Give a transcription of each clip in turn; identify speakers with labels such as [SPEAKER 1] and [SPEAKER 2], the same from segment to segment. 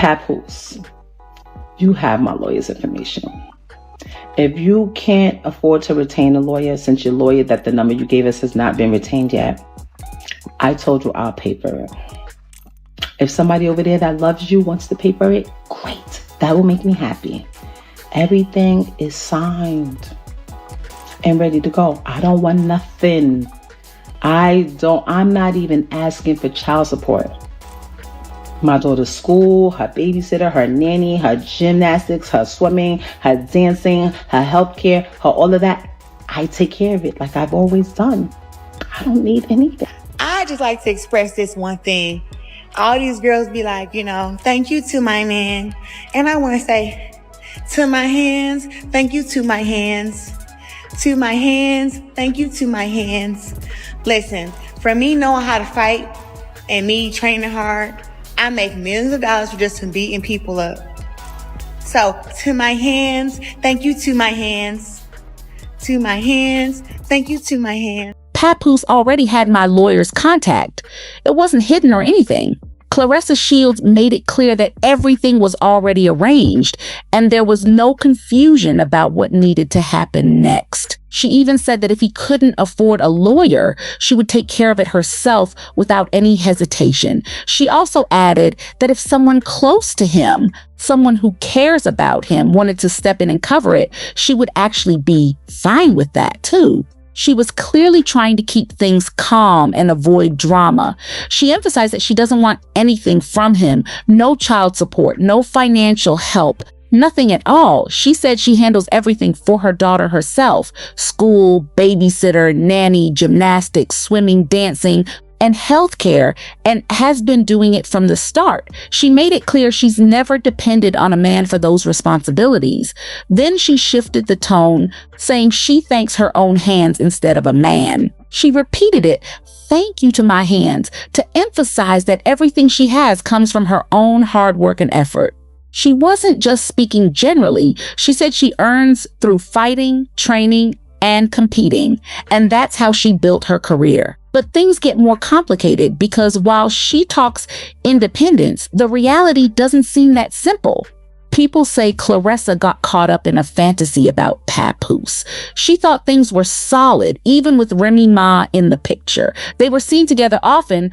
[SPEAKER 1] Papoose, you have my lawyer's information. If you can't afford to retain a lawyer, since your lawyer that the number you gave us has not been retained yet, I told you I'll pay for it. If somebody over there that loves you wants to pay for it, great. That will make me happy. Everything is signed and ready to go. I don't want nothing. I'm not even asking for child support. My daughter's school, her babysitter, her nanny, her gymnastics, her swimming, her dancing, her healthcare, her all of that. I take care of it like I've always done. I don't need anything.
[SPEAKER 2] I just like to express this one thing. All these girls be like, thank you to my man. And I want to say, to my hands, thank you to my hands. To my hands, thank you to my hands. Listen, for me knowing how to fight and me training hard, I make millions of dollars just from beating people up. So, to my hands, thank you to my hands. To my hands, thank you to my hands.
[SPEAKER 3] Papoose already had my lawyer's contact. It wasn't hidden or anything. Claressa Shields made it clear that everything was already arranged and there was no confusion about what needed to happen next. She even said that if he couldn't afford a lawyer, she would take care of it herself without any hesitation. She also added that if someone close to him, someone who cares about him, wanted to step in and cover it, she would actually be fine with that too. She was clearly trying to keep things calm and avoid drama. She emphasized that she doesn't want anything from him, no child support, no financial help, nothing at all. She said she handles everything for her daughter herself: school, babysitter, nanny, gymnastics, swimming, dancing, and healthcare, and has been doing it from the start. She made it clear she's never depended on a man for those responsibilities. Then she shifted the tone, saying she thanks her own hands instead of a man. She repeated it, "Thank you to my hands," to emphasize that everything she has comes from her own hard work and effort. She wasn't just speaking generally. She said she earns through fighting, training, and competing, and that's how she built her career. But things get more complicated because while she talks independence, the reality doesn't seem that simple. People say Claressa got caught up in a fantasy about Papoose. She thought things were solid, even with Remy Ma in the picture. They were seen together often,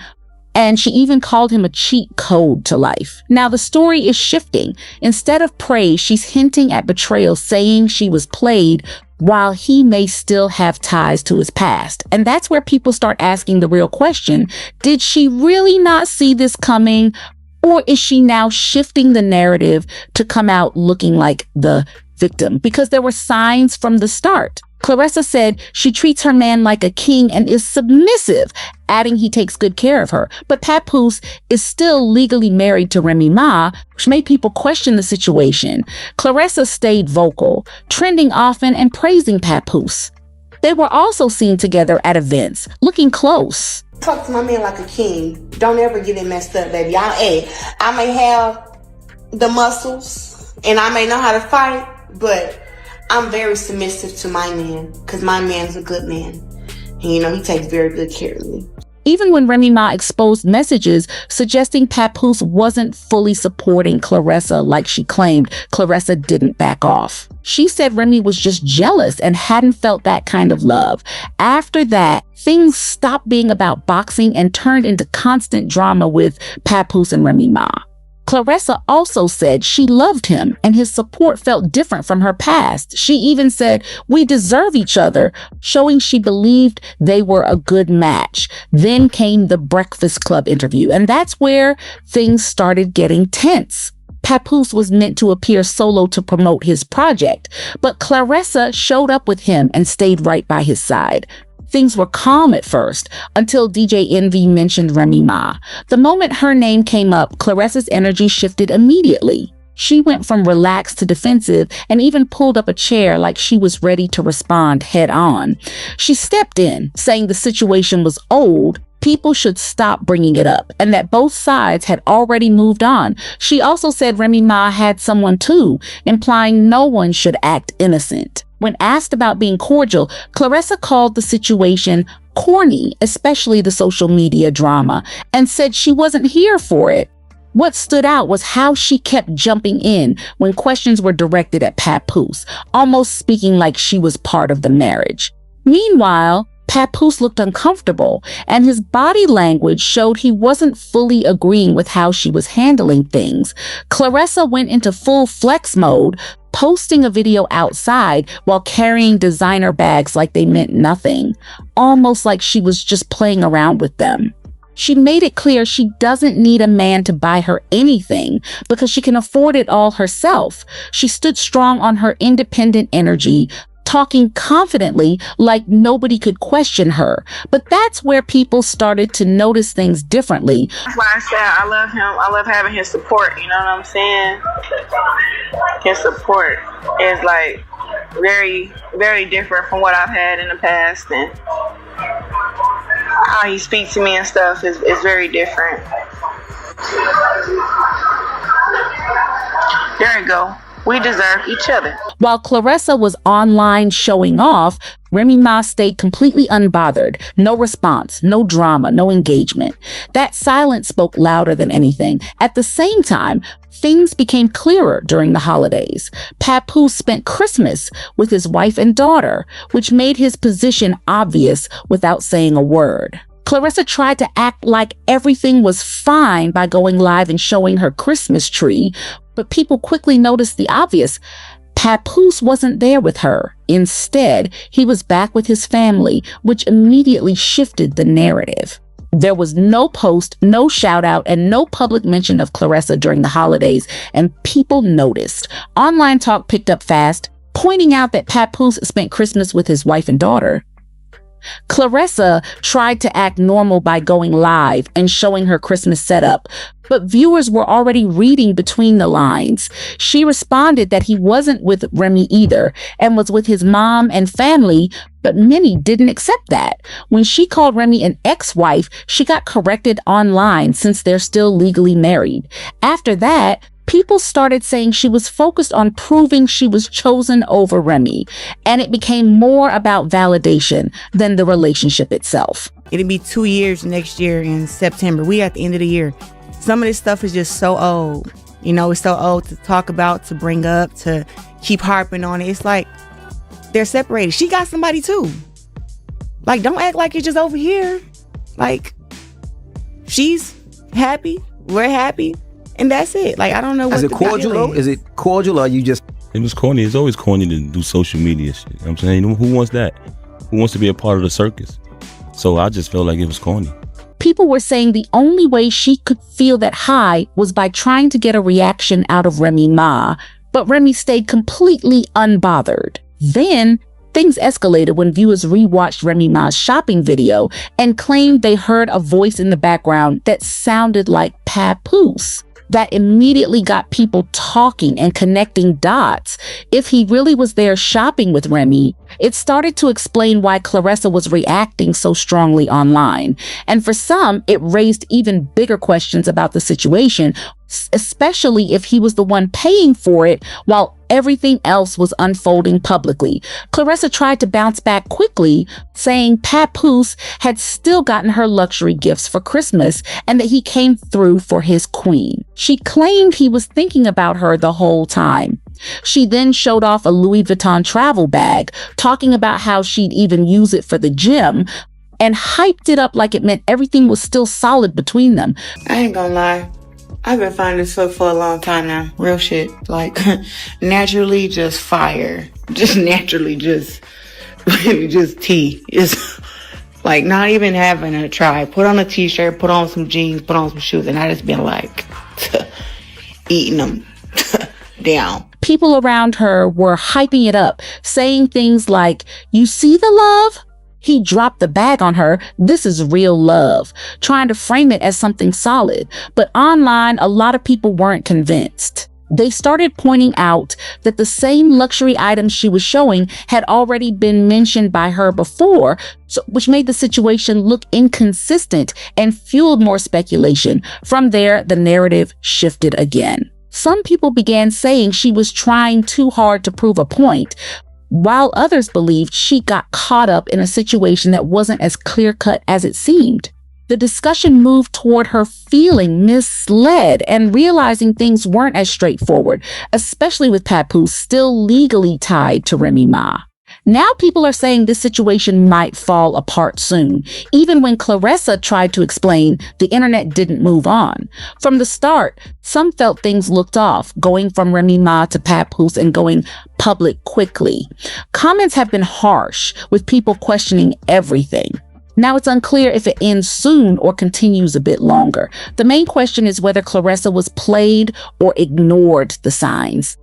[SPEAKER 3] and she even called him a cheat code to life. Now the story is shifting. Instead of praise, she's hinting at betrayal, saying she was played while he may still have ties to his past. And that's where people start asking the real question: did she really not see this coming? Or is she now shifting the narrative to come out looking like the victim? Because there were signs from the start. Claressa said she treats her man like a king and is submissive, adding he takes good care of her. But Papoose is still legally married to Remy Ma, which made people question the situation. Claressa stayed vocal, trending often and praising Papoose. They were also seen together at events, looking close.
[SPEAKER 2] Talk to my man like a king. Don't ever get it messed up, baby. I may have the muscles and I may know how to fight, but I'm very submissive to my man because my man's a good man. And he takes very good care of me.
[SPEAKER 3] Even when Remy Ma exposed messages suggesting Papoose wasn't fully supporting Claressa like she claimed, Claressa didn't back off. She said Remy was just jealous and hadn't felt that kind of love. After that, things stopped being about boxing and turned into constant drama with Papoose and Remy Ma. Claressa also said she loved him and his support felt different from her past. She even said, "We deserve each other," showing she believed they were a good match. Then came the Breakfast Club interview, and that's where things started getting tense. Papoose was meant to appear solo to promote his project, but Claressa showed up with him and stayed right by his side. Things were calm at first, until DJ Envy mentioned Remy Ma. The moment her name came up, Claressa's energy shifted immediately. She went from relaxed to defensive and even pulled up a chair like she was ready to respond head on. She stepped in, saying the situation was old, people should stop bringing it up, and that both sides had already moved on. She also said Remy Ma had someone too, implying no one should act innocent. When asked about being cordial, Claressa called the situation corny, especially the social media drama, and said she wasn't here for it. What stood out was how she kept jumping in when questions were directed at Papoose, almost speaking like she was part of the marriage. Meanwhile, Papoose looked uncomfortable, and his body language showed he wasn't fully agreeing with how she was handling things. Claressa went into full flex mode, posting a video outside while carrying designer bags like they meant nothing, almost like she was just playing around with them. She made it clear she doesn't need a man to buy her anything because she can afford it all herself. She stood strong on her independent energy, talking confidently like nobody could question her. But that's where people started to notice things differently.
[SPEAKER 4] That's why I said I love him. I love having his support, you know what I'm saying? His support is like very, very different from what I've had in the past, and how he speaks to me and stuff is very different. There you go. We deserve each other.
[SPEAKER 3] While Claressa was online showing off, Remy Ma stayed completely unbothered. No response, no drama, no engagement. That silence spoke louder than anything. At the same time, things became clearer during the holidays. Papoose spent Christmas with his wife and daughter, which made his position obvious without saying a word. Claressa tried to act like everything was fine by going live and showing her Christmas tree, but people quickly noticed the obvious. Papoose wasn't there with her. Instead, he was back with his family, which immediately shifted the narrative. There was no post, no shout out, and no public mention of Claressa during the holidays, and people noticed. Online talk picked up fast, pointing out that Papoose spent Christmas with his wife and daughter. Claressa tried to act normal by going live and showing her Christmas setup, but viewers were already reading between the lines. She responded that he wasn't with Remy either and was with his mom and family, but many didn't accept that. When she called Remy an ex-wife, she got corrected online since they're still legally married. After that, people started saying she was focused on proving she was chosen over Remy, and it became more about validation than the relationship itself.
[SPEAKER 2] It'll be 2 years next year in September. We at the end of the year. Some of this stuff is just so old. You know, it's so old to talk about, to bring up, to keep harping on it. It's like they're separated. She got somebody too. Like, don't act like you're just over here. Like, she's happy, we're happy. And that's it. Like, I don't know what
[SPEAKER 5] Is it cordial though? Is it cordial or are you just...
[SPEAKER 6] It was corny. It's always corny to do social media shit. You know what I'm saying? Who wants that? Who wants to be a part of the circus? So I just felt like it was corny.
[SPEAKER 3] People were saying the only way she could feel that high was by trying to get a reaction out of Remy Ma, but Remy stayed completely unbothered. Then things escalated when viewers rewatched Remy Ma's shopping video and claimed they heard a voice in the background that sounded like Papoose. That immediately got people talking and connecting dots. If he really was there shopping with Remy, it started to explain why Claressa was reacting so strongly online. And for some, it raised even bigger questions about the situation, especially if he was the one paying for it while everything else was unfolding publicly. Claressa tried to bounce back quickly, saying Papoose had still gotten her luxury gifts for Christmas and that he came through for his queen. She claimed he was thinking about her the whole time. She then showed off a Louis Vuitton travel bag, talking about how she'd even use it for the gym, and hyped it up like it meant everything was still solid between them.
[SPEAKER 2] I ain't gonna lie. I've been finding this for a long time now. Real shit. Like, naturally just fire. Just naturally just tea. It's like not even having a try. Put on a t-shirt, put on some jeans, put on some shoes, and I just been like eating them down.
[SPEAKER 3] People around her were hyping it up, saying things like, "You see the love? He dropped the bag on her. This is real love," trying to frame it as something solid. But online, a lot of people weren't convinced. They started pointing out that the same luxury items she was showing had already been mentioned by her before, which made the situation look inconsistent and fueled more speculation. From there, the narrative shifted again. Some people began saying she was trying too hard to prove a point, while others believed she got caught up in a situation that wasn't as clear-cut as it seemed. The discussion moved toward her feeling misled and realizing things weren't as straightforward, especially with Papoose still legally tied to Remy Ma. Now people are saying this situation might fall apart soon. Even when Claressa tried to explain, the internet didn't move on. From the start, some felt things looked off, going from Remy Ma to Papoose and going public quickly. Comments have been harsh, with people questioning everything. Now it's unclear if it ends soon or continues a bit longer. The main question is whether Claressa was played or ignored the signs.